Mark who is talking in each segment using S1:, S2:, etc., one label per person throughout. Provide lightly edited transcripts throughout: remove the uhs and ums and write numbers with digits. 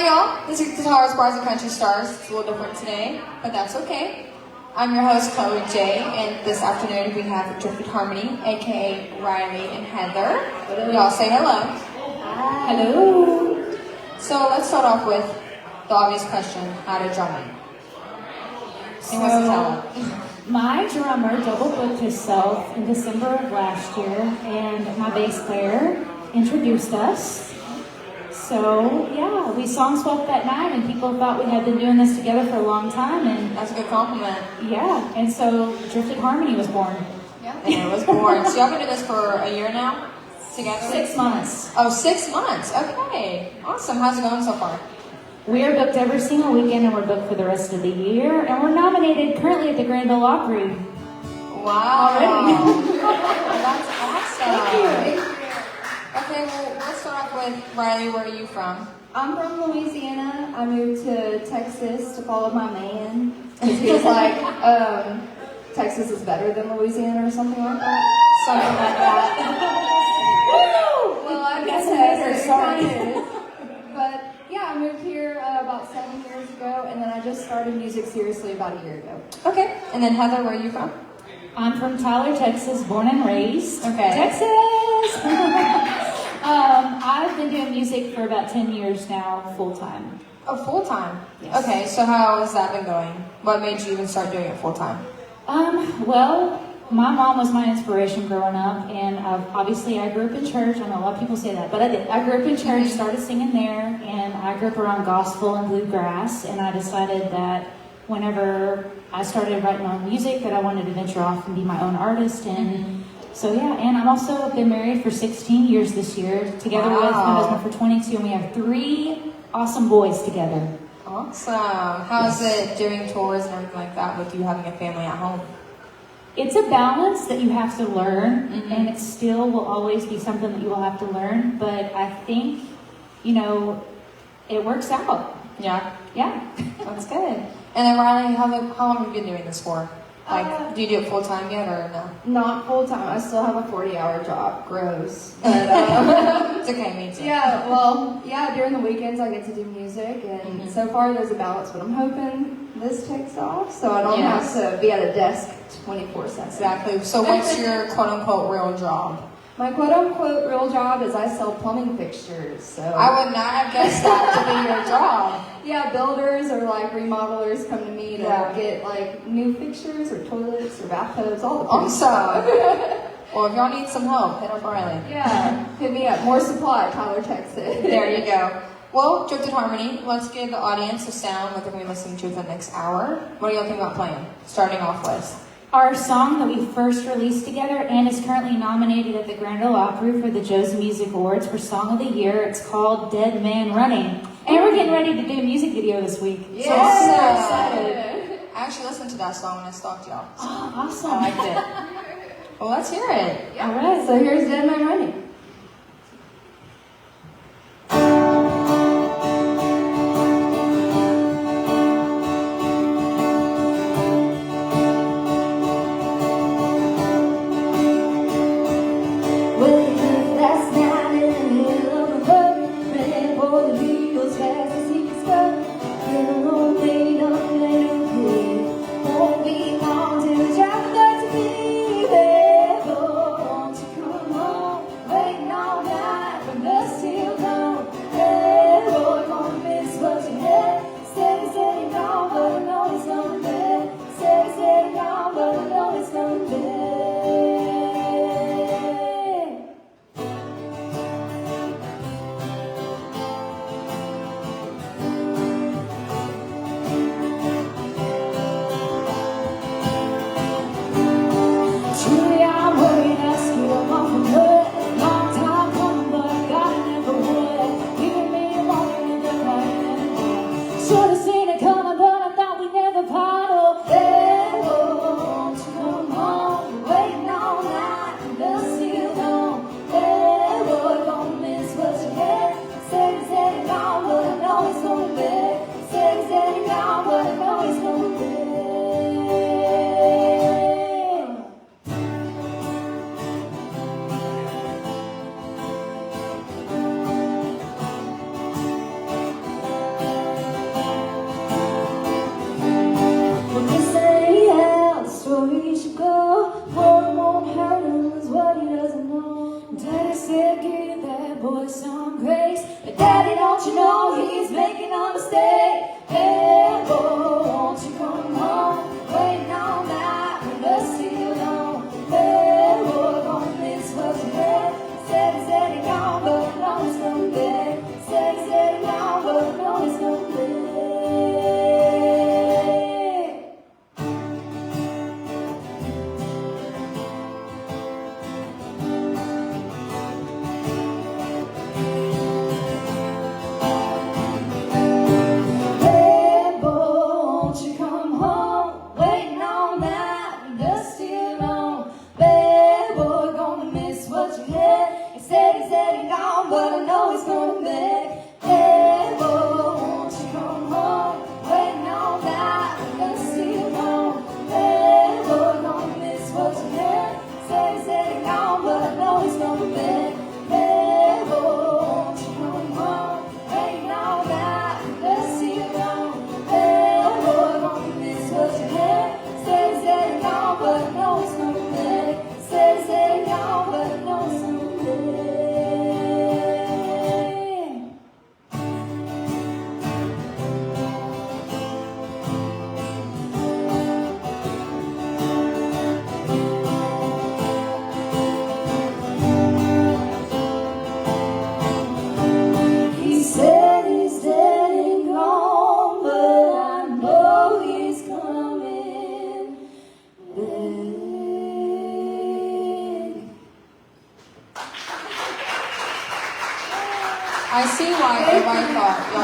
S1: Hi y'all, this is Guitars, Bars, and Country Stars. It's a little different today, but that's okay. I'm your host, Chloe J, and this afternoon we have Drifted Harmony, aka Riley and Heather. Y'all say hello.
S2: Hi.
S1: Hello. So let's start off with the obvious question, how to drumming? Who wants to tell them?
S2: My drummer double booked himself in December of last year, and my bass player introduced us. So, yeah, we song swapped that night, and people thought we had been doing this together for a long time. And
S1: that's a good compliment.
S2: Yeah, and so Drifted Harmony was born.
S1: Yeah, and it was born. So y'all been doing this for a year now? Together?
S2: 6 months.
S1: Oh, 6 months. Okay. Awesome. How's it going so far?
S2: We are booked every single weekend, and we're booked for the rest of the year. And we're nominated currently at the Grand Ole Opry.
S1: Wow.
S2: Already.
S1: That's awesome.
S2: Thank you.
S1: Okay, well, let's start off with Riley. Where are you from?
S3: I'm from Louisiana. I moved to Texas to follow my man. Because he was like, Texas is better than Louisiana or something like that.
S1: Something like that.
S3: Well, I guess
S2: Texas,
S3: it
S2: sorry.
S3: kind of is. But yeah, I moved here about 7 years ago, and then I just started music seriously about a year ago.
S1: Okay, and then Heather, where are you from?
S2: I'm from Tyler, Texas, born and raised.
S1: Okay.
S2: Texas! I've been doing music for about 10 years now, full-time.
S1: Oh, full-time?
S2: Yes.
S1: Okay, so how has that been going? What made you even start doing it full-time?
S2: Well, my mom was my inspiration growing up, and obviously I grew up in church. I know a lot of people say that, but I did. I grew up in church, started singing there, and I grew up around gospel and bluegrass, and I decided that whenever I started writing my own music that I wanted to venture off and be my own artist. And so yeah, and I've also been married for 16 years this year, together with my husband for 22, and we have 3 awesome boys together.
S1: Awesome. How's it doing tours and everything like that with you having a family at home?
S2: It's a balance that you have to learn, and it still will always be something that you will have to learn, but I think, it works out.
S1: Yeah.
S2: Yeah.
S1: That's good. And then Riley, how long have you been doing this for? Like, do you do it full time yet or no?
S3: Not full time. I still have a 40-hour job. Gross. But,
S1: it's okay, me too.
S3: Yeah, during the weekends I get to do music, and so far there's a balance, but I'm hoping this takes off so I don't have to be at a desk 24/7.
S1: Exactly. So what's your quote-unquote real job?
S3: My quote-unquote real job is I sell plumbing fixtures. So
S1: I would not have guessed that to be your job.
S3: Yeah, builders or like remodelers come to me to get like new fixtures or toilets or bathtubs, all the pretty stuff.
S1: Well, if y'all need some help, hit up Riley.
S3: Yeah, hit me up. More supply, Tyler, Texas.
S1: There you go. Well, Drifted Harmony, let's give the audience a sound what they're going to be listening to for the next hour. What do y'all think about playing? Starting off with
S2: Our song that we first released together and is currently nominated at the Grand Ole Opry for the Joe's Music Awards for Song of the Year. It's called Dead Man Running. And we're getting ready to do a music video this week.
S1: Yeah.
S2: So I'm super excited.
S1: I actually listened to that song when I stalked y'all. So
S2: Oh, awesome.
S1: I liked it. Well, let's hear it.
S3: All right, so here's Dead Man Running.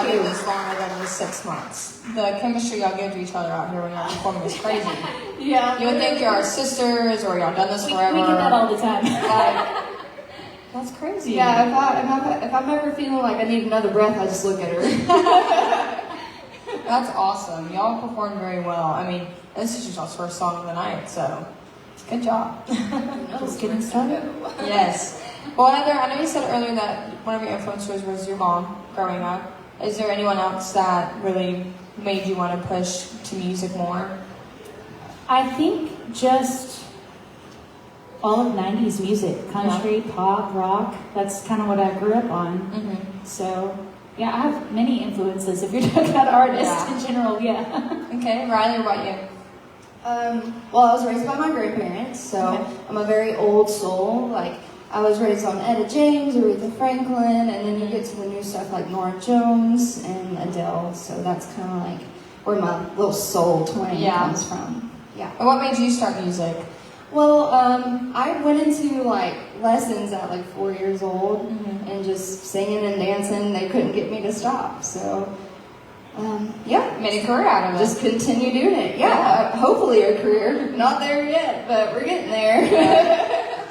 S1: been this longer than the 6 months. The chemistry y'all give to each other out here when y'all performing is crazy.
S3: Yeah.
S1: You would think you're sisters or y'all done this forever.
S2: We get that all the time.
S1: That's crazy.
S3: Yeah, if I'm ever feeling like I need another breath, I just look at her.
S1: That's awesome. Y'all performed very well. I mean, this is just y'all's first song of the night, so good job.
S2: Just getting started.
S1: Yes. Well, Heather, I know you said earlier that one of your influencers was your mom growing up. Is there anyone else that really made you want to push to music more?
S2: I think just all of 90s music, country, pop, rock. That's kind of what I grew up on.
S1: Mm-hmm.
S2: So, yeah, I have many influences if you're talking about artists in general, yeah.
S1: Okay, Riley, what about you?
S3: Well, I was raised by my grandparents, so I'm a very old soul. Like, I was raised on Etta James, Aretha Franklin, and then you get to the new stuff like Nora Jones and Adele. So that's kind of like where my little soul twang comes from. Yeah.
S1: And what made you start music?
S3: Well, I went into like lessons at like 4 years old and just singing and dancing. They couldn't get me to stop. So,
S1: Made a career out of it.
S3: just continue doing it. Yeah, hopefully a career. Not there yet, but we're getting there.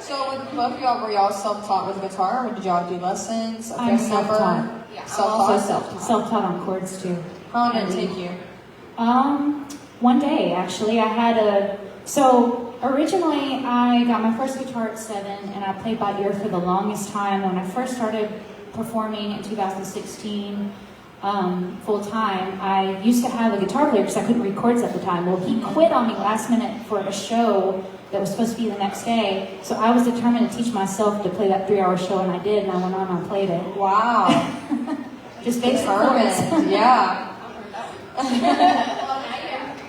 S1: So with both of y'all, were y'all self-taught with guitar, or did y'all do lessons?
S2: I'm self-taught.
S3: Yeah, I'm
S1: Self-taught?
S3: also self-taught.
S2: Self-taught on chords, too.
S1: How long did it take you?
S2: One day, actually, I had so originally I got my first guitar at 7, and I played by ear for the longest time. When I first started performing in 2016, full time, I used to have a guitar player because I couldn't read chords at the time. Well, he quit on me last minute for a show that was supposed to be the next day. So I was determined to teach myself to play that 3-hour show, and I did, and I went on and I played it.
S1: Wow.
S2: Just basic chords.
S1: Determined, yeah.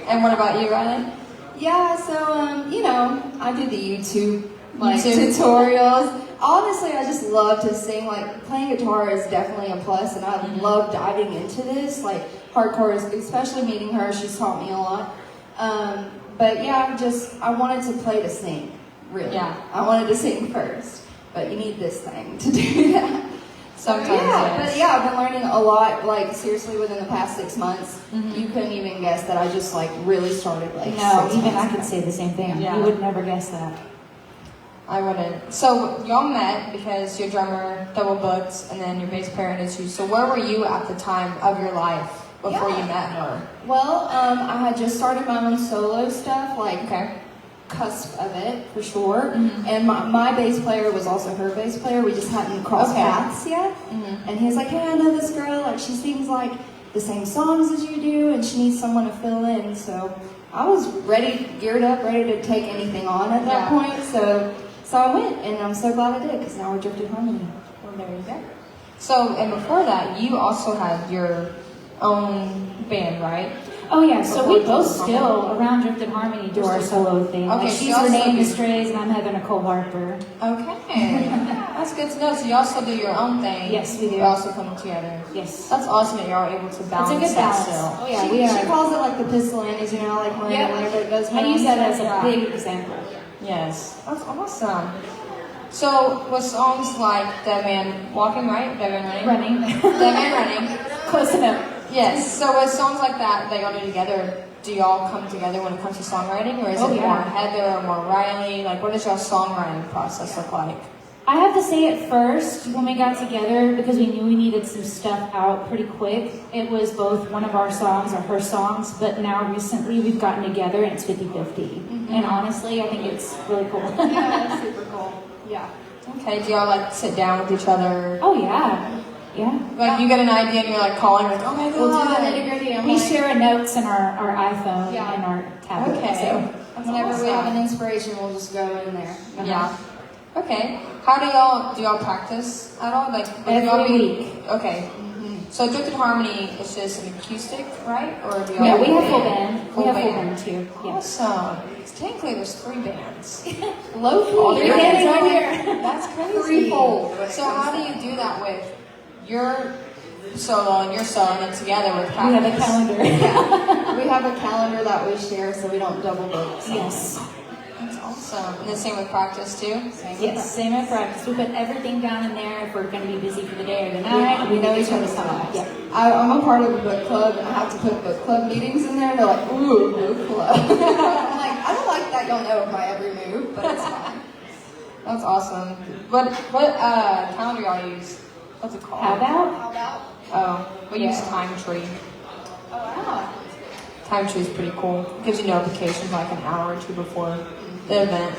S1: And what about you, Riley?
S3: Yeah, so, I do the YouTube tutorials. Honestly, I just love to sing. Like, playing guitar is definitely a plus, and I love diving into this. Like, hardcore, especially meeting her, she's taught me a lot. But yeah, I wanted to play to sing, really.
S1: Yeah.
S3: I wanted to sing first, but you need this thing to do that.
S1: Sometimes,
S3: But yeah, I've been learning a lot, like, seriously, within the past 6 months. You couldn't even guess that I just, like, really started, like,
S2: No,
S3: 6
S2: even
S3: months
S2: I could
S3: ago.
S2: say the same thing.
S1: Yeah.
S2: You would never guess that.
S1: I wouldn't. So y'all met because your drummer double booked, and then your bass player is you. So where were you at the time of your life before you met her?
S3: Well, I had just started my own solo stuff, like, cusp of it, for sure. And my bass player was also her bass player. We just hadn't crossed paths yet. And he was like, hey, I know this girl, like, she sings, like, the same songs as you do, and she needs someone to fill in. So I was geared up, ready to take anything on at that point. So I went, and I'm so glad I did, because now we're Drifted Harmony.
S1: Well, there you go. So, and before that, you also had your own band, right?
S2: Oh yeah, so
S1: Before
S2: we both
S1: Drifted
S2: still, around Drifted Harmony, do our solo thing.
S1: Okay,
S2: Like,
S1: so
S2: she's
S1: y'all still
S2: Renee
S1: do-
S2: Mistrays, and I'm Heather Nicole Harper.
S1: Okay. That's good to know. So you also do your own thing.
S2: Yes, we do.
S1: You also come together.
S2: Yes.
S1: That's awesome that y'all are able to balance
S2: good
S1: that
S2: balance.
S1: still.
S2: Oh yeah,
S3: She calls it, like, the pistol Annies, like, whenever it goes
S2: I use that as a
S1: Yeah.
S2: big example.
S1: Yes. That's awesome. So with songs like Dead Man Walking, right? Dead Man Running?
S2: Running.
S1: Dead Man Running.
S2: Close enough.
S1: Yes. So with songs like that y'all do together, do y'all come together when it comes to songwriting, or is it more Heather or more Riley? Like, what does y'all songwriting process look like?
S2: I have to say at first, when we got together, because we knew we needed some stuff out pretty quick, it was both one of our songs or her songs, but now recently we've gotten together and it's 50-50. And honestly, I think it's really cool.
S3: Yeah, it's super cool. Yeah.
S1: Okay. Do y'all like sit down with each other?
S2: Oh yeah. Yeah.
S1: Like you get an idea and you're like calling, like, oh my god.
S3: We'll do the nitty-gritty.
S2: We share notes in our iPhone and our tablet.
S1: Okay.
S2: So.
S1: That's
S3: Whenever we
S1: awesome.
S3: have an inspiration, we'll just go in there.
S1: Yeah. Okay. How do y'all practice at all? Like
S2: Every week.
S1: Okay. So Drifted Harmony is just an acoustic, right? Or do y'all?
S2: Yeah, we have full band.
S1: Full
S2: we have full
S1: band.
S2: band too. Yes.
S1: Awesome. Technically, there's 3 bands.
S3: Low
S1: All
S3: key.
S1: three
S2: bands
S1: bands.
S2: right here.
S1: That's crazy.
S3: Threefold.
S1: So how do you do that with your solo and your solo, and then together with
S2: We have a
S1: practice?
S2: calendar.
S3: We have a calendar that we share so we don't double book. So.
S2: Yes.
S1: That's awesome. Awesome. And the same with practice too?
S2: Yes, same at practice. We put everything down in there if we're going to be busy for the day or the night. We know each other's time. Yeah.
S3: I'm a part of a book club, and I have to put book club meetings in there. And they're like, ooh, book club. I'm like, I don't like that y'all know my every move, but it's fine.
S1: That's awesome. What calendar y'all use? What's it called?
S2: How about?
S3: How about?
S1: Oh, we use
S2: Yeah.
S1: Time Tree.
S3: Oh, wow.
S1: Time Tree is pretty cool. It gives you notifications like an hour or two before the event.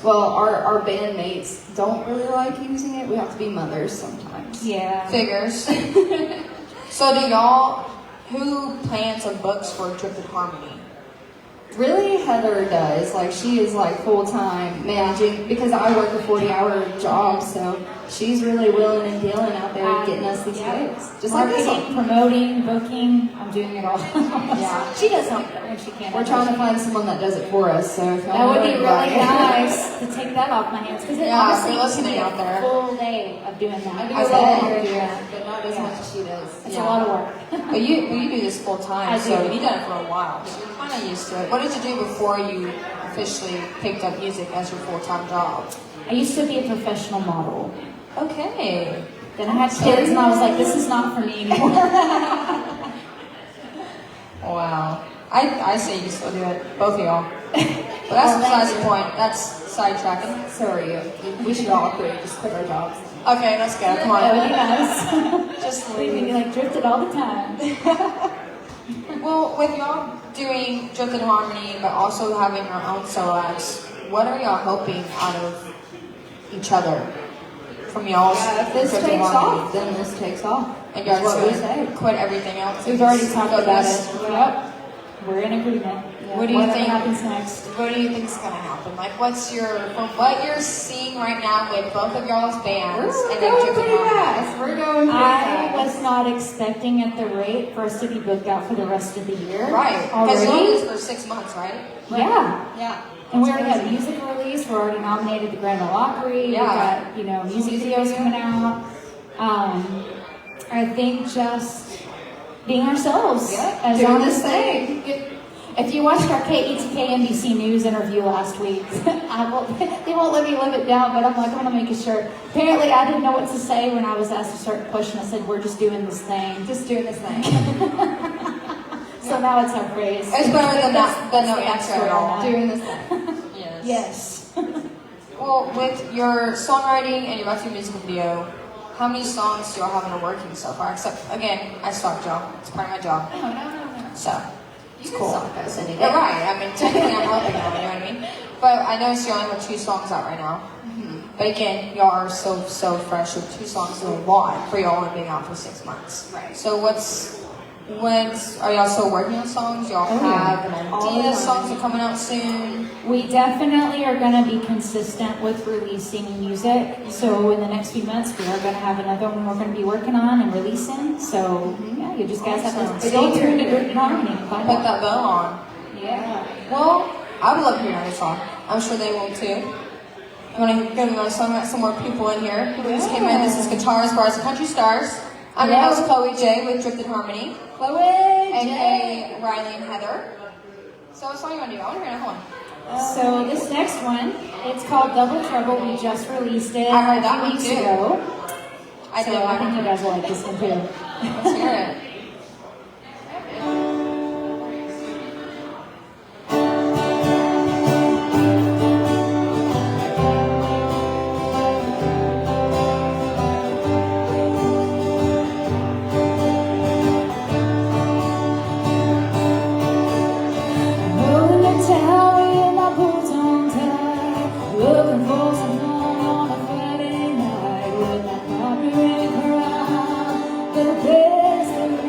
S3: Well, our bandmates don't really like using it. We have to be mothers sometimes.
S2: Yeah.
S1: Figures. So do y'all, who plans and books for Drifted Harmony?
S3: Really, Heather does. Like, she is like full-time managing, because I work a 40-hour job, so she's really willing and dealing out there getting us these gigs. Just like this
S2: marketing,
S3: one.
S2: promoting, booking. I'm doing it all.
S3: Yeah.
S2: She does help when she can.
S3: We're trying to find someone that does it for us, so if y'all
S2: That would
S3: know
S2: be
S3: anybody.
S2: really nice to take that off my hands, because it
S1: Yeah,
S2: honestly
S1: if you're
S2: can be
S1: listening
S2: a
S1: out there.
S2: full day of doing that.
S3: I do
S1: I
S3: a
S1: bet.
S3: lot here and there, but not as much as she does.
S2: It's
S1: Yeah.
S2: a lot of work.
S1: But you do this full time,
S2: I
S1: so
S2: do.
S1: you've done it for a while. So you're kind of used to it. What did you do before you officially picked up music as your full-time job?
S2: I used to be a professional model.
S1: Okay.
S2: Then I had kids, and I was like, this is not for me anymore.
S1: Wow. I say you still do it, both of y'all. But that's besides the point. That's sidetracking.
S3: So are you. We should all quit, just quit our jobs.
S1: Okay, let's go. Come
S2: That would
S1: on.
S2: be nice.
S1: Just
S2: We'd
S1: leave.
S2: be like drifted all the time.
S1: Well, with y'all doing Drifted Harmony, but also having your own solo acts, what are y'all hoping out of each other from y'all's
S3: Yeah, if this
S1: Drifted
S3: takes
S1: Harmony?
S3: off, then this takes off.
S1: And
S3: That's
S1: y'all
S3: what we
S1: just
S3: say.
S1: quit everything else.
S2: We've
S1: and
S2: already
S1: just
S2: talked
S1: go
S2: about
S1: this?
S2: it. Yep. We're in agreement.
S1: What do you
S2: Whatever
S1: think
S2: happens next?
S1: What do you think's gonna happen? Like, what's your from what you're seeing right now with both of y'all's bands
S3: We're
S1: and then
S3: going
S1: Drifted
S3: pretty
S1: Harmony?
S3: fast. We're going pretty
S2: I
S3: fast.
S2: was not expecting at the rate for us to be booked out for the rest of the year.
S1: Right, because y'all
S2: Already?
S1: is for 6 months, right?
S2: Yeah.
S3: Yeah.
S2: And we already have music release. We're already nominated the Grand Ole Opry.
S1: Yeah.
S2: We've got, music videos coming out. I think just being ourselves.
S3: Yeah,
S2: as
S3: doing
S2: honestly,
S3: this thing.
S2: If you watched our KETK NBC News interview last week, they won't let me live it down, but I'm like, I'm going to make a shirt. Apparently, I didn't know what to say when I was asked to start pushing. I said, we're just doing this thing.
S3: Just doing this thing.
S2: So now it's our phrase.
S1: It's better than that than no
S2: That's
S1: answer at all.
S3: Doing this thing.
S1: Yes.
S2: Yes.
S1: Well, with your songwriting and your about to do music video, how many songs do y'all have in the working so far? Except, again, I stalked y'all. It's part of my job.
S3: No.
S1: So,
S3: You
S1: it's
S3: can
S1: cool.
S3: suck us any day.
S1: You're right. I mean, technically I'm helping now, you know what I mean? But I noticed you only have 2 songs out right now. But again, y'all are so fresh with 2 songs is a lot for y'all only being out for 6 months.
S3: Right.
S1: So are y'all still working on songs? Y'all
S2: Oh, yeah.
S1: have an
S3: All the
S1: idea,
S3: time.
S1: songs are coming out soon.
S2: We definitely are going to be consistent with releasing music. So in the next few months, we are going to have another one we're going to be working on and releasing. So yeah, you just guys have
S1: Awesome.
S2: to stay tuned to Drifted Harmony and find
S1: Put
S2: out.
S1: that bell on.
S2: Yeah.
S1: Well, I would love to hear another song. I'm sure they will too. You want to give another song? Got some more people in here who just came in. This is Guitars, Bars, and Country Stars. I'm your host, Chloe J with Drifted Harmony.
S3: Chloe
S1: aka Riley and Heather. So what song you want to do? I want to hear another one.
S2: So this next one, it's called Double Trouble. We just released it
S1: I heard
S2: a
S1: that
S2: few
S1: one
S2: weeks
S1: too.
S2: ago.
S1: I
S2: So
S1: did.
S2: I think you guys will like this one too.
S1: Let's hear it.
S2: Rolling the tower in my boots on tight, looking for some fun on a Friday night with my partner in crime. The best of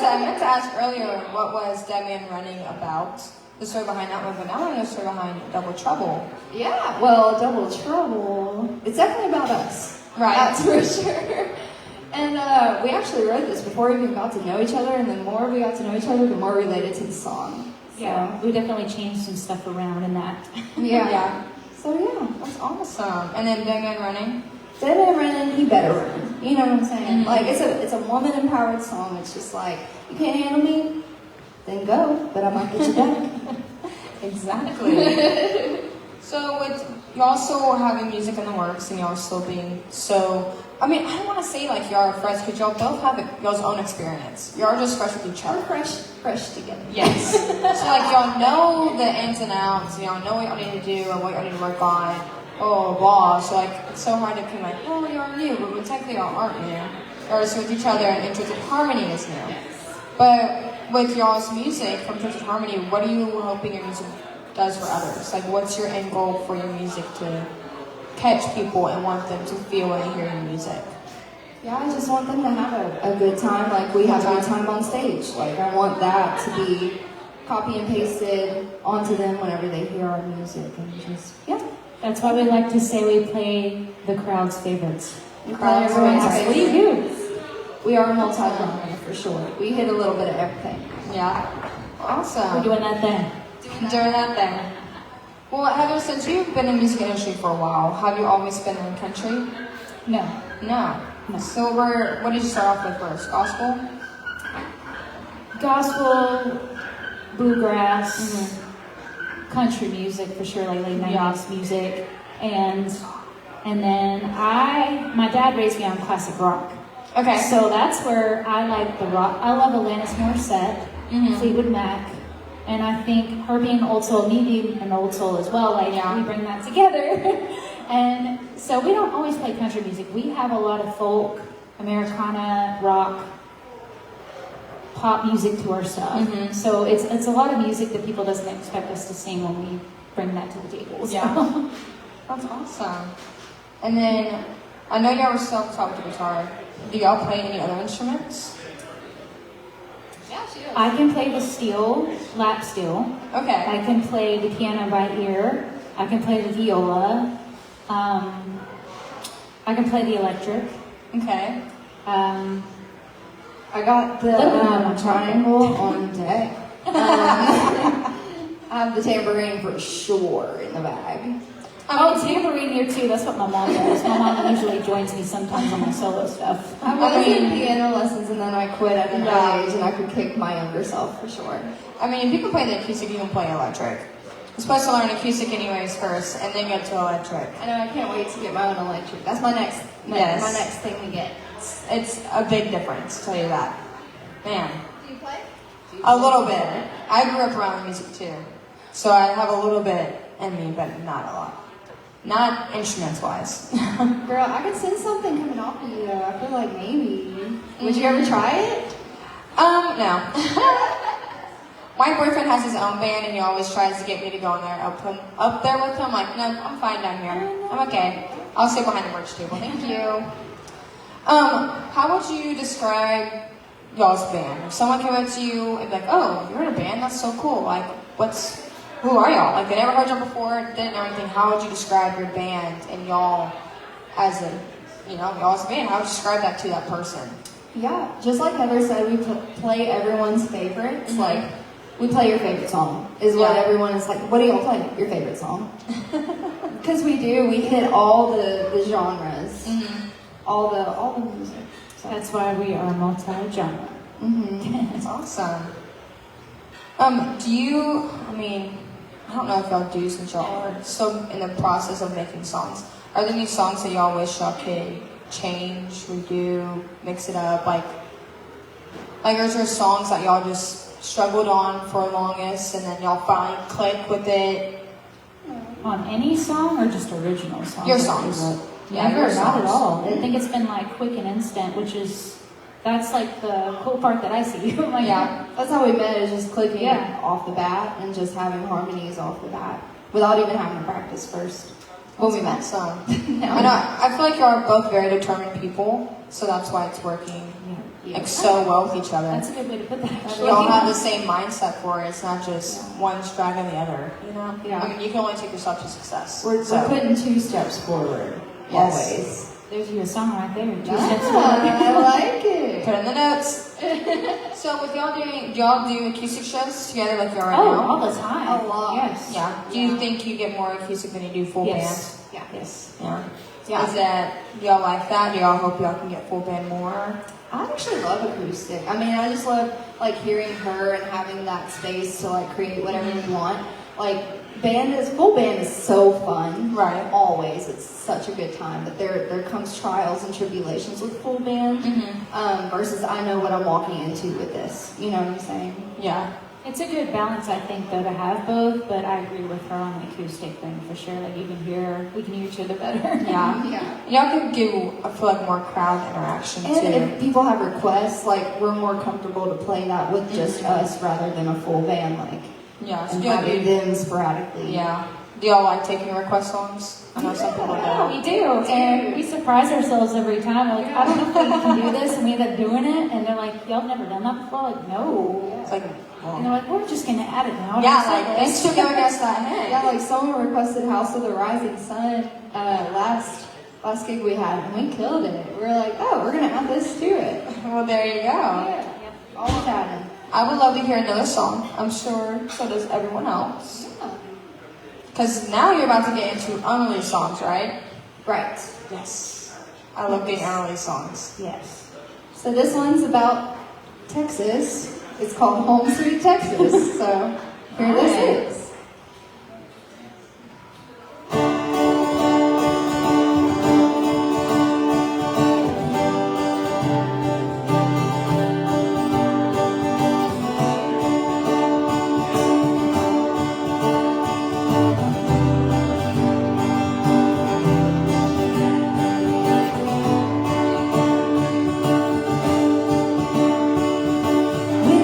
S1: I meant to ask earlier, what was Dead Man Running about? The story behind that one, but now I know the story behind Double Trouble.
S3: Yeah, well, Double Trouble, it's definitely about us.
S1: Right.
S3: That's for sure. And we actually wrote this before we even got to know each other, and the more we got to know each other, the more related to the song. So,
S2: Yeah, we definitely changed some stuff around in that.
S1: Yeah.
S3: So yeah.
S1: That's awesome. And then Dead Man Running?
S3: Dead Man Running, he better run. You know what I'm saying?
S1: Mhm.
S3: Like, it's a woman-empowered song. It's just like, you can't handle me? Then go, but I might get you back.
S1: Exactly. So with y'all still having music in the works and y'all still being so, I mean, I don't want to say like y'all are fresh because y'all both have y'all's own experience. Y'all are just fresh with each other.
S3: We're fresh together.
S1: Yes. So like y'all know the ins and outs, y'all know what y'all need to do or what y'all need to work on. Oh, blah. So like it's so hard to be like, oh, you're new, but technically y'all aren't new. Or so with each other and Intrinsic Harmony is new. But with y'all's music from Intrinsic Harmony, what are you hoping your music does for others? Like what's your end goal for your music to catch people and want them to feel when they hear your music?
S3: Yeah, I just want them to have a good time like we have a good time on stage. Like I want that to be copy and pasted onto them whenever they hear our music and just, yeah.
S2: That's why we like to say we play the crowd's favorites.
S3: We play
S1: Everyone's
S3: everyone's
S2: What do you
S3: favorite.
S2: do?
S3: We are multi-genre for sure. We hit a little bit of everything.
S1: Yeah.
S2: We're
S1: Awesome.
S2: doing that then.
S1: Doing that then. Well, Heather, since you've been in the music industry for a while, have you always been in country?
S2: No.
S1: No.
S2: No.
S1: So what did you start off with first? Gospel?
S2: Gospel, bluegrass, country music for sure, like late 90s music, and then my dad raised me on classic rock.
S1: Okay.
S2: So that's where I like the rock. I love Alanis Morissette, Fleetwood Mac, and I think her being old soul, me being an old soul as well, like we bring that together. And so we don't always play country music. We have a lot of folk, Americana, rock, pop music to our stuff. So it's a lot of music that people doesn't expect us to sing when we bring that to the table. So.
S1: Yeah. That's awesome. And then, I know y'all were still taught with the guitar. Do y'all play any other instruments?
S3: Yeah, she does.
S2: I can play the steel, lap steel.
S1: Okay.
S2: I can play the piano by ear. I can play the viola. I can play the electric.
S1: Okay.
S3: I got the triangle on deck. I have the tambourine for sure in the bag.
S2: Oh, tambourine here too. That's what my mom does. My mom usually joins me sometimes on my solo stuff.
S3: I was in piano lessons and then I quit at an early age and I could kick my younger self for sure.
S1: I mean, if you can play the acoustic, you can play electric. You're supposed to learn acoustic anyways first, and then get to electric.
S3: I know, I can't wait to get my own electric. That's my next thing to get.
S1: It's a big difference, I'll tell you that. Man.
S3: Do you play?
S1: A little bit. I grew up around music too. So I have a little bit in me, but not a lot. Not instruments-wise.
S3: Girl, I could sense something coming off of you though. I feel like maybe. Would you ever try it?
S1: No. My boyfriend has his own band and he always tries to get me to go in there up there with him. Like, no, I'm fine down here. I'm okay. I'll stay behind the merch table. Thank you. How would you describe y'all's band? If someone came up to you and be like, oh, you're in a band? That's so cool. Like, who are y'all? Like, they never heard y'all before, didn't know anything. How would you describe your band and y'all as a band? How would you describe that to that person?
S3: Yeah, just like Heather said, we play everyone's favorites. Like, we play your favorite song is what everyone is like. What do y'all play? Your favorite song? Because we do. We hit all the genres, all the music. So.
S2: That's why we are multi-genre.
S1: That's awesome. I don't know if y'all do since y'all are so in the process of making songs. Are there any songs that y'all wish y'all could change, redo, mix it up? Like is there songs that y'all just struggled on for longest and then y'all finally click with it?
S2: On any song or just original songs?
S1: Your songs.
S2: Never,
S1: your
S2: not
S1: songs.
S2: at all. I think it's been like quick and instant, that's like the cool part that I see. Like,
S3: yeah, that's how we met, is just clicking
S2: Yeah.
S3: off the bat and just having harmonies off the bat without even having to practice first. When we met.
S1: So I know. I feel like y'all are both very determined people, so that's why it's working like so well with each other.
S2: That's a good way to put that. Actually.
S1: We all have the same mindset for it. It's not just one's dragging the other, you know?
S3: Yeah.
S1: I mean, you can only take yourself to success.
S3: We're putting 2 steps forward, always.
S2: There's your song right there. 2
S3: Yeah,
S2: steps forward.
S3: I like it.
S1: Put it in the notes. So with y'all do y'all do acoustic shows together like y'all right
S2: Oh,
S1: now?
S2: all the time.
S3: A lot.
S2: Yes.
S1: Yeah. Do you think you get more acoustic than you do full
S2: Yes.
S3: Yeah.
S2: Yes.
S1: band? Yeah.
S3: Yeah.
S1: Is that, do y'all like that? Do y'all hope y'all can get full band more?
S3: I actually love acoustic. I mean, I just love like hearing her and having that space to like create whatever we want. Like full band is so fun.
S1: Right.
S3: Always. It's such a good time. But there comes trials and tribulations with full band. Versus I know what I'm walking into with this. You know what I'm saying?
S1: Yeah.
S2: It's a good balance, I think, though, to have both, but I agree with her on the acoustic thing for sure. Like, we can hear each other better.
S1: Yeah.
S3: Yeah.
S1: Y'all can give, I feel like, more crowd interaction
S3: And
S1: too.
S3: if people have requests, like we're more comfortable to play that with just us rather than a full band, like
S1: Yeah. So
S3: and
S1: do y'all
S3: having
S1: do,
S3: them sporadically.
S1: yeah. Do y'all like taking request songs? I know some people
S2: Yeah,
S1: do.
S2: we do, and we surprise ourselves every time. We're like, I don't know if we can do this, and we end up doing it, and they're like, y'all never done that before? Like, no.
S1: It's like,
S2: And they're like, we're just gonna add it now.
S1: yeah, like, thanks for giving us that hint.
S3: Yeah, like someone requested House of the Rising Sun last gig we had, and we killed it. We were like, oh, we're gonna add this to it.
S1: Well, there you go.
S3: Yeah, all chatting.
S1: I would love to hear another song. I'm sure so does everyone else.
S3: Yeah.
S1: Because now you're about to get into unreleased songs, right?
S3: Right.
S1: Yes. I love getting unreleased songs.
S2: Yes.
S3: So this one's about Texas. It's called Home Sweet Texas. So here this is.
S2: We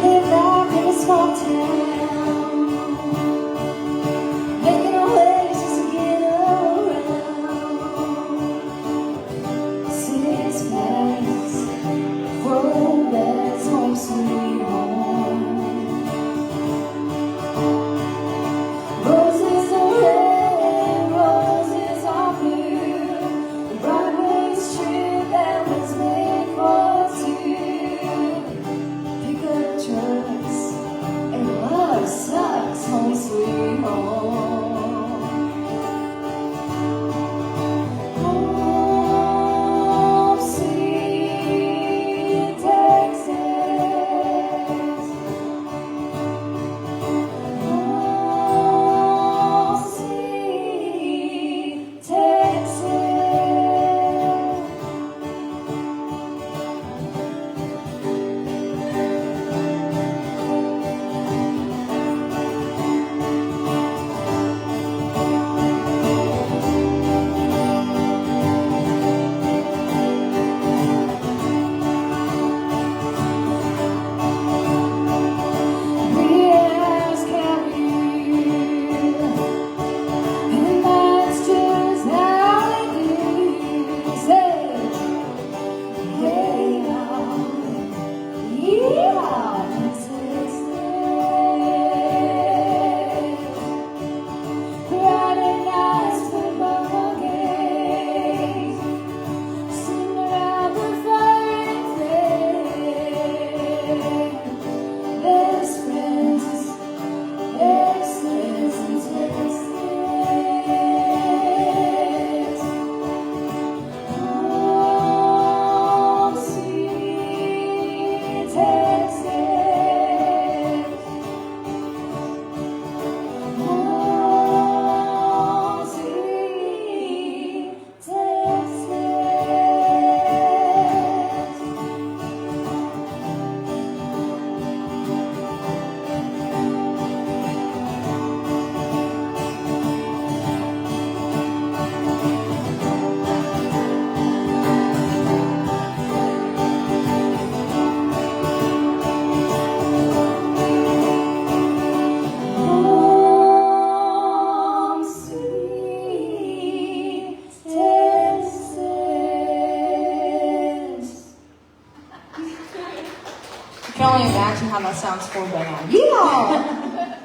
S1: how that sounds full band.
S3: Yeah.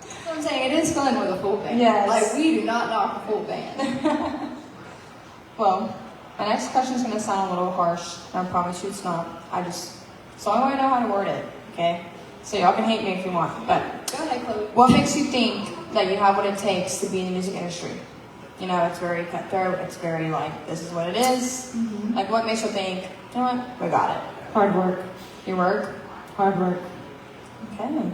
S3: That's what I'm saying. It is fun with a full band.
S1: Yes.
S3: Like, we do not knock a full band.
S1: Well, my next question is going to sound a little harsh, and I promise you it's not. So I want to know how to word it, okay? So y'all can hate me if you want, but
S3: Go ahead, Chloe.
S1: what makes you think that you have what it takes to be in the music industry? You know, it's very cutthroat. It's very like, this is what it is.
S3: Mm-hmm.
S1: Like, what makes you think, you know what, we got it?
S2: Hard work.
S1: Your work?
S2: Hard work.
S1: Okay.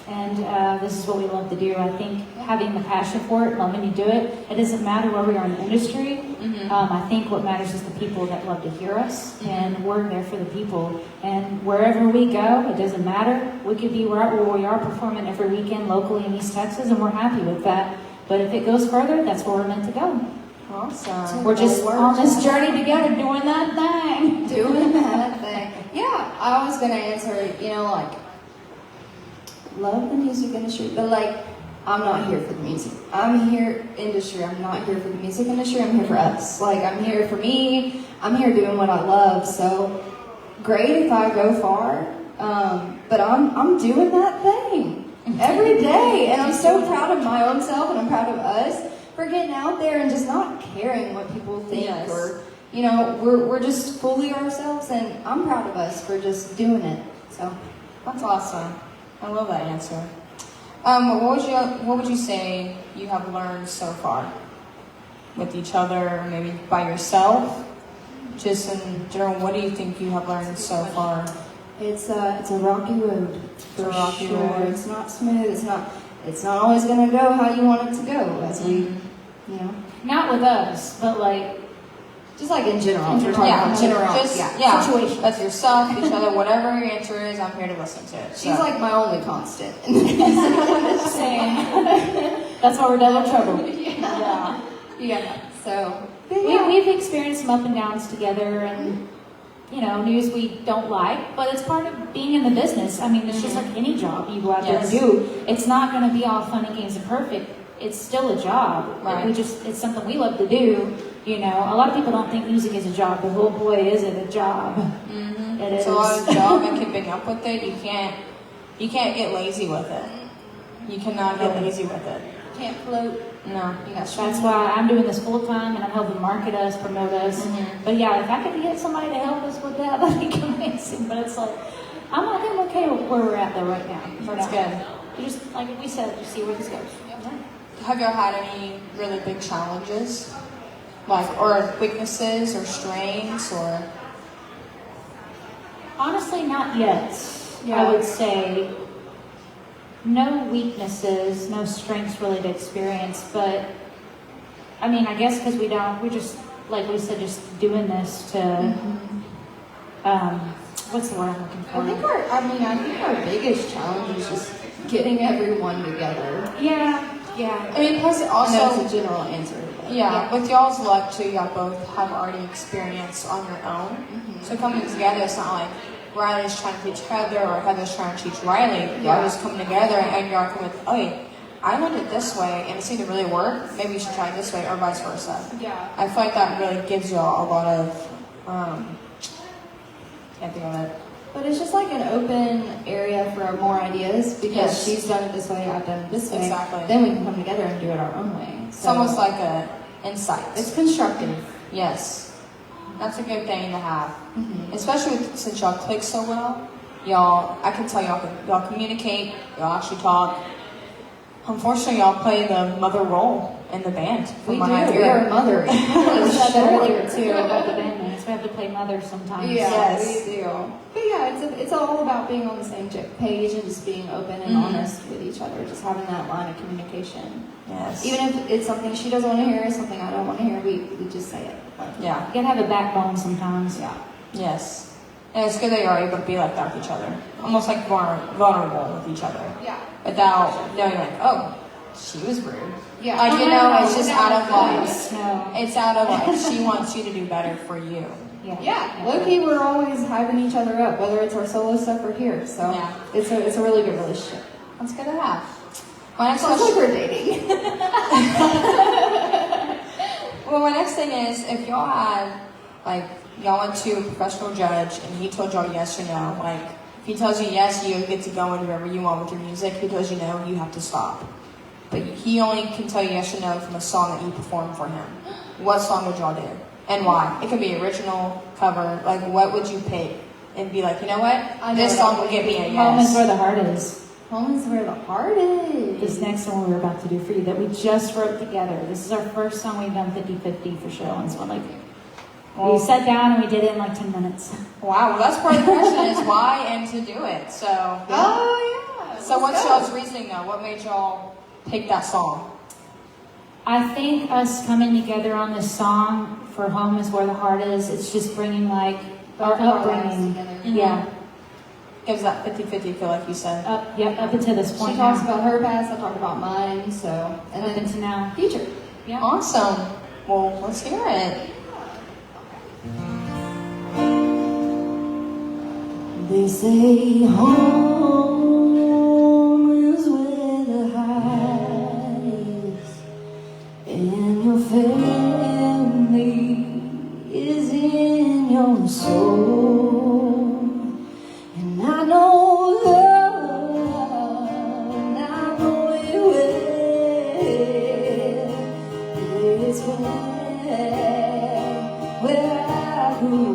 S2: And this is what we love to do. I think having the passion for it, loving to do it, it doesn't matter where we are in the industry.
S1: Mm-hmm.
S2: I think what matters is the people that love to hear us, and we're there for the people. And wherever we go, it doesn't matter. We could be where we are performing every weekend locally in East Texas, and we're happy with that. But if it goes further, that's where we're meant to go.
S1: Awesome.
S2: We're just on this journey together doing that thing.
S3: Doing that thing. Yeah, I was going to answer, you know, like, love the music industry, but like, I'm not here for the music. I'm here industry. I'm not here for the music industry. I'm here for us. Like, I'm here for me. I'm here doing what I love. So great if I go far, but I'm doing that thing every day, and I'm so proud of my own self, and I'm proud of us for getting out there and just not caring what people think.
S1: Yes.
S3: Or, you know, we're just fully ourselves, and I'm proud of us for just doing it. So
S1: That's awesome. I love that answer. What would you say you have learned so far with each other, or maybe by yourself? Just in general, what do you think you have learned so far?
S3: it's a rocky road.
S1: It's a rocky road.
S3: It's not smooth. It's not always going to go how you want it to go. As we, you know,
S2: Not with us, but like,
S3: just like in general. We're talking about general.
S1: Just,
S3: yeah.
S2: situation.
S1: That's yourself, each other, whatever your answer is, I'm here to listen to it.
S3: She's
S1: So.
S3: like my only constant.
S2: saying, that's why we're double trouble.
S3: Yeah. Yeah. So
S2: We've experienced some up and downs together, and you know, news we don't like, but it's part of being in the business. I mean, it's just like any job you go out there and do. It's not going to be all fun and games and perfect. It's still a job.
S1: Right.
S2: It's something we love to do. You know, a lot of people don't think music is a job, but oh boy, is it a job.
S1: Mm-hmm.
S2: It
S1: It's
S2: is.
S1: a lot of job, and keeping up with it. You can't get lazy with it. You cannot get lazy with it.
S3: can't float.
S1: No.
S2: That's why I'm doing this full time, and I'm helping market us, promote us.
S1: Mhm.
S2: But yeah, if I could get somebody to help us with that, that'd be amazing. But it's like, I'm okay with where we're at though right now.
S1: That's good.
S2: We just, like we said, just see where this goes.
S1: Have y'all had any really big challenges? Like, or weaknesses or strains or?
S2: Honestly, not yet.
S3: Yeah.
S2: I would say no weaknesses, no strengths really to experience. But I mean, I guess because we're just, like we said, just doing this to, what's the word I'm looking for?
S3: I think our biggest challenge is just getting everyone together.
S2: Yeah.
S1: I mean, plus
S3: I know
S1: also,
S3: it's a general answer. But
S1: yeah, with y'all's luck too, y'all both have already experienced on your own. So coming together, it's not like Riley's trying to teach Heather or Heather's trying to teach Riley. Y'all
S3: Yeah.
S1: just coming together and y'all come with, okay, I learned it this way and it seemed to really work. Maybe you should try it this way or vice versa.
S3: Yeah.
S1: I feel like that really gives y'all a lot of, can't think of it.
S3: But it's just like an open area for more ideas because
S1: Yes.
S3: she's done it this way, I've done it this way.
S1: Exactly.
S3: Then we can come together and do it our own way.
S1: It's almost like a insight.
S3: it's constructive.
S1: Yes. That's a good thing to have.
S3: Mm-hmm.
S1: Especially since y'all click so well. Y'all, I can tell y'all communicate, y'all actually talk. Unfortunately, y'all play the mother role in the band.
S3: We
S1: from what I
S3: do.
S1: hear.
S3: We are mothering.
S2: I said that earlier too about the bandmates. We have to play mother sometimes.
S3: Yeah,
S1: Yes.
S3: we do. But yeah, it's all about being on the same page and just being open and honest with each other. Just having that line of communication.
S1: Yes.
S3: Even if it's something she doesn't want to hear, something I don't want to hear, we just say it.
S1: Yeah.
S2: You gotta have a backbone sometimes.
S3: Yeah.
S1: Yes. And it's good that you're able to be like that with each other. Almost like vulnerable with each other.
S3: Yeah.
S1: Without knowing like, oh, she was rude.
S3: Yeah.
S1: Like, you know, it's just out of like,
S2: No.
S1: it's out of like, she wants you to do better for you.
S3: Yeah, low-key, we're always hyping each other up, whether it's our solo stuff or here. So
S1: Yeah.
S3: it's a really good relationship.
S1: That's good to have. My next
S3: Sounds
S1: question.
S3: like we're dating.
S1: Well, my next thing is, if y'all had, like, y'all went to a professional judge and he told y'all yes or no, like, If he tells you yes, you get to go in wherever you want with your music. If he tells you no, you have to stop. But he only can tell you yes or no from a song that you perform for him. What song would y'all do? And why? It could be original, cover, like what would you pick? And be like, you know what? This song will get me a yes.
S2: Home is where the heart is.
S3: Home is where the heart is.
S2: This next one we're about to do for you that we just wrote together. This is our first song we've done 50-50 for show. And so like, we sat down and we did it in like 10 minutes.
S1: Wow, well that's part of the question is why and to do it. So,
S3: Oh, yeah.
S1: So what's y'all's reasoning though? What made y'all pick that song?
S2: I think us coming together on this song for Home is Where the Heart Is, it's just bringing like our upbringing. Yeah.
S1: Gives that 50-50 feel like you said.
S2: Up until this point.
S3: She talks about her past, I talk about mine, so. And
S2: Up
S3: then
S2: until now.
S3: future.
S2: Yeah.
S1: Awesome. Well, let's hear it.
S2: They say home is where the heart is, and your family is in your soul. And I know love, and I know it well. It's where I grew.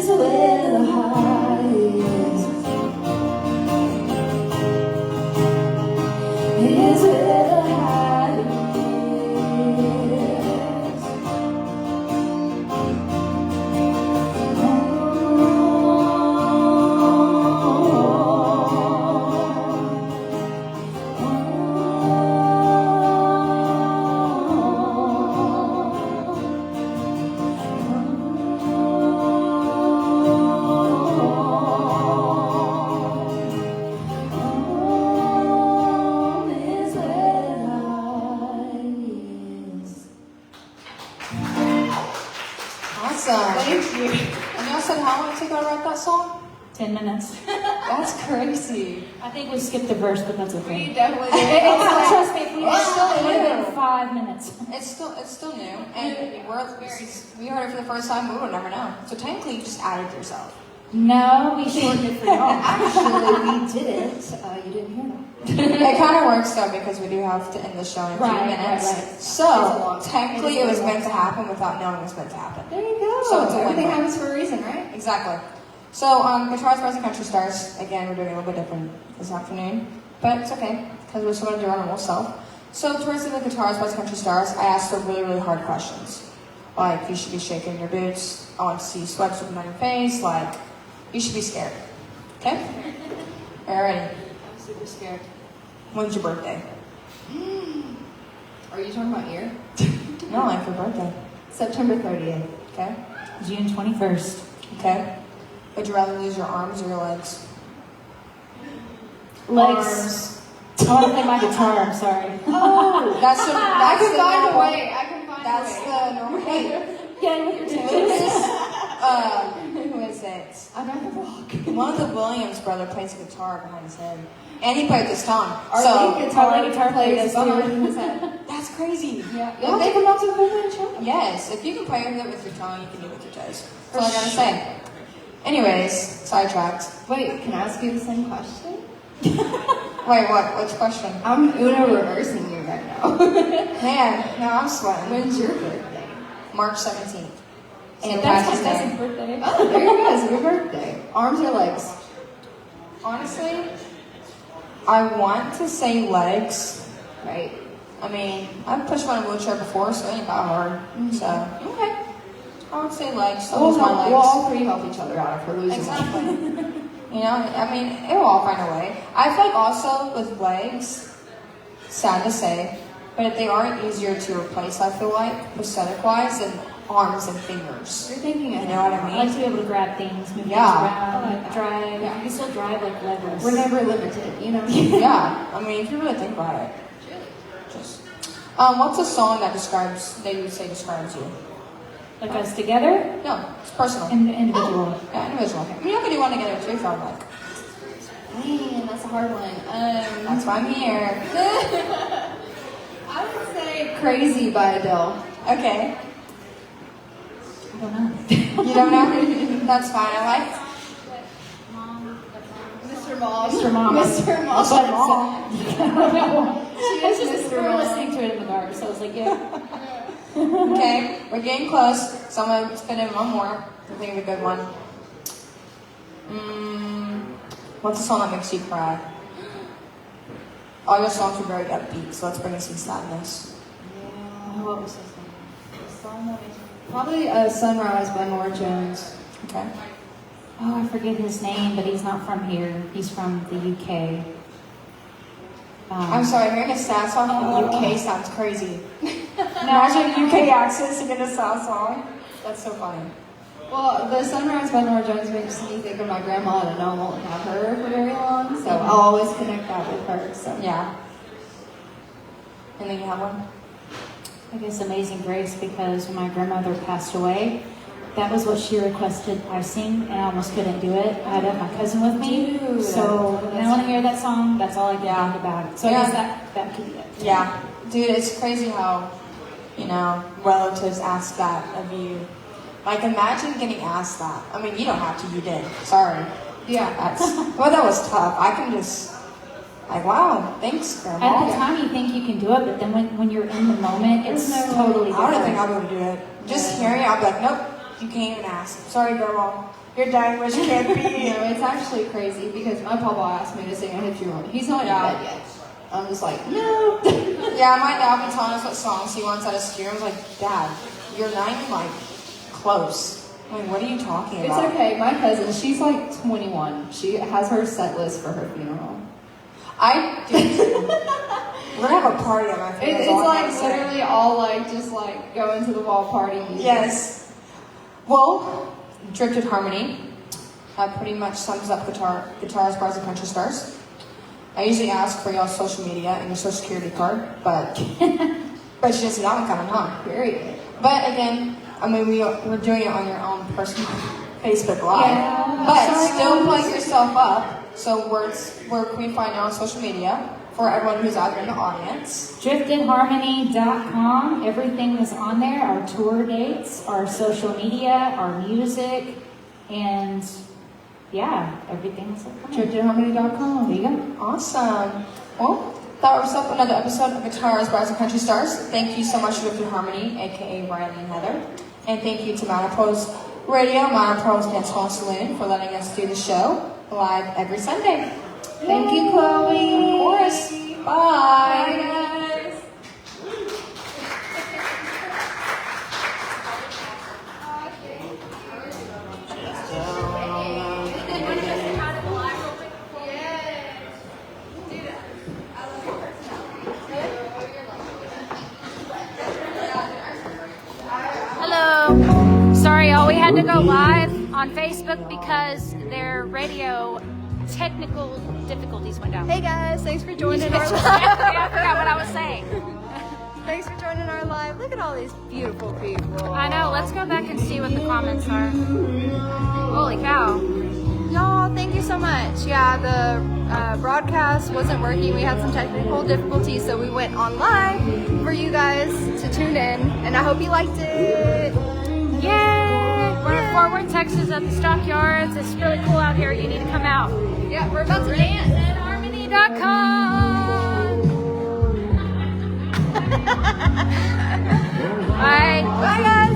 S2: is where the heart is. Is where the heart is.
S1: Awesome.
S3: Thank you.
S1: And y'all said how long it took y'all to write that song?
S2: 10 minutes.
S3: That's crazy.
S2: I think we skipped a verse, but that's
S3: We
S2: okay.
S3: definitely
S2: It's
S3: did.
S2: not, trust me, if we
S1: It's still
S2: it would have
S1: new.
S2: been 5 minutes.
S1: It's still new, and we heard it for the first time. We would never know. So technically, you just added yourself.
S2: No, we shortened it for y'all.
S3: Actually, we didn't. You didn't hear that.
S1: It kind of works though because we do have to end the show in a few
S2: Right,
S1: minutes.
S2: right.
S3: It's a
S1: So
S3: long-
S1: technically,
S3: it
S1: it
S3: is
S1: was
S3: a
S1: meant to
S3: long-
S1: happen without knowing it was meant to happen.
S3: There you go.
S1: So it's a
S3: Everything
S1: win-win.
S3: happens for a reason, right?
S1: Exactly. So Guitars, Bars, and Country Stars. Again, we're doing a little bit different this afternoon, but it's okay because we're still going to do our normal self. So towards the Guitars, Bars, and Country Stars, I asked her really, really hard questions. Like, you should be shaking your boots. I want to see sweat dripping on your face. Like, you should be scared. Okay? Alrighty.
S3: I'm super scared.
S1: When's your birthday?
S3: Are you talking about year?
S1: No, like your birthday.
S3: September 30th.
S1: Okay?
S2: June 21st.
S1: Okay? Would you rather lose your arms or your legs?
S2: Legs.
S3: Arms.
S2: I want to play my guitar, I'm sorry.
S3: Oh,
S1: That's the
S3: I
S1: that's
S3: can
S1: the
S3: find a
S1: normal-
S3: way. I can find
S1: That's
S3: a way.
S1: the normal. Hey,
S2: Yeah, with your toes.
S1: who is it?
S3: I'm at the rock.
S1: One of the Williams brother plays a guitar behind his head, and he played this song.
S3: Our
S1: So
S3: lead guitar,
S2: our lead guitar player
S3: plays
S2: does too.
S3: behind his head.
S1: that's crazy.
S3: Yeah. You'll take him out to the building and show him.
S1: Yes, if you can play with it with your tongue, you can do it with your toes. That's all I gotta say. Anyways, sidetracked.
S3: Wait, can I ask you the same question?
S1: Wait, what? Which question?
S3: I'm Uno reversing you right now.
S1: Man, no, I'm sweating.
S3: When's your birthday?
S1: March 17th.
S2: And
S1: St.
S2: that's my
S1: Patrick's Day.
S2: cousin's birthday.
S3: Oh, there you go. It's your birthday. Arms or legs?
S1: Honestly, I want to say legs.
S3: Right.
S1: I mean, I've pushed one in a wheelchair before, so it ain't that hard. So, okay. I would say legs. So
S3: We'll,
S1: my legs.
S3: we'll all three help each other out if we're losing.
S1: Exactly. You know, I mean, it will all find a way. I feel like also with legs, sad to say, but they are easier to replace, I feel like, prosthetic-wise, than arms and fingers.
S3: You're thinking
S1: You
S3: ahead.
S1: know what I
S2: I
S1: mean?
S2: like to be able to grab things, move
S1: Yeah.
S2: things around, drive.
S3: Yeah.
S2: You can still drive like legless.
S3: We're never limited, you know?
S1: Yeah. I mean, if you really think about it. Just. What's a song that you would say describes you?
S2: Like us together,
S1: No, it's personal.
S2: individual.
S1: Yeah, individual. I mean, you can do one together too if you like.
S3: Man, that's a hard one.
S1: That's why I'm here.
S3: I would say Crazy by Adele.
S1: Okay.
S2: I don't know.
S1: You don't know? That's fine. I like.
S3: Mr. Mom.
S2: Mr. Mom.
S3: Mr. Mom.
S1: Mr. Mom.
S2: I was just
S3: Mr.
S2: we were
S3: Mom.
S2: listening to it in the car, so I was like, yeah.
S1: Okay, we're getting close. So I'm gonna spin in one more. I think of a good one. What's a song that makes you cry? All your songs are very upbeat, so let's bring in some sadness.
S3: What was his name? Probably Sunrise by Nora Jones.
S1: Okay.
S2: Oh, I forget his name, but he's not from here. He's from the UK.
S1: I'm sorry, hearing a sad song from the UK sounds crazy. Imagine a UK accent singing a sad song. That's so funny.
S3: Well, the Sunrise by Nora Jones makes me think of my grandma, and I know I won't have her for very long, so I'll always connect that with her. So
S1: Yeah. And then you have one?
S2: I guess Amazing Grace, because when my grandmother passed away, that was what she requested I sing, and I almost couldn't do it. I had my cousin with me,
S3: Dude.
S2: so when I want to hear that song, that's all I can
S1: Yeah.
S2: think about it. So
S1: Yeah.
S2: I guess that could be it.
S1: Yeah. Dude, it's crazy how, relatives ask that of you. Like, imagine getting asked that. I mean, you don't have to, you did. Sorry.
S3: yeah,
S1: Well, that was tough. I can just, wow, thanks, Grandma.
S2: At the time, you think you can do it, but then when you're in the moment, it's
S3: There's no-
S2: totally
S1: I don't think
S2: different.
S1: I'll be able to do it. Just hearing it, I'll be like, nope, you can't even ask. Sorry, Grandma. You're dying, which can't be.
S3: It's actually crazy because my papa asked me to sing a hip tune. He's not in bed yet. I'm just like, no.
S1: Yeah, my dad been telling us what songs he wants at his funeral. I was like, Dad, you're not even like close. I mean, what are you talking
S3: It's
S1: about?
S3: okay. My cousin, she's like 21. She has her set list for her funeral.
S1: We're gonna have a party at my funeral.
S3: It's like literally all like just like go into the wall party music.
S1: Yes. Well, Drifted Harmony pretty much sums up guitars, bars, and country stars. I usually ask for y'all's social media and your social security card, but but she doesn't have one, huh?
S3: Period.
S1: But again, I mean, we're doing it on your own personal Facebook Live.
S3: Yeah.
S1: But
S3: Sorry,
S1: still
S3: guys.
S1: plug yourself up. So where can we find you on social media for everyone who's out there in the audience?
S2: driftedharmony.com. Everything is on there. Our tour dates, our social media, our music, and yeah, everything is on there.
S3: driftedharmony.com.
S2: There you go.
S1: Awesome. Well, that wraps up another episode of Guitars, Bars, and Country Stars. Thank you so much to Drifted Harmony, aka Riley and Heather. And thank you to Monopro's Radio, Monopro's Dancehall Saloon for letting us do the show live every Sunday.
S3: Thank you, Chloe.
S1: Of course. Bye.
S3: Bye, guys.
S2: Hello. Sorry, y'all. We had to go live on Facebook because their radio technical difficulties went down.
S4: Hey guys, thanks for joining our
S2: I
S4: live.
S2: forgot what I was saying.
S4: Thanks for joining our live. Look at all these beautiful people.
S2: I know. Let's go back and see what the comments are. Holy cow.
S4: Y'all, thank you so much. Yeah, the broadcast wasn't working. We had some technical difficulties, so we went on live for you guys to tune in, and I hope you liked it.
S2: Yay! We're in Fort Worth, Texas at the Stockyards. It's really cool out here. You need to come out.
S4: Yeah, we're about to dance.
S2: Harmony.com. Bye.
S4: Bye guys.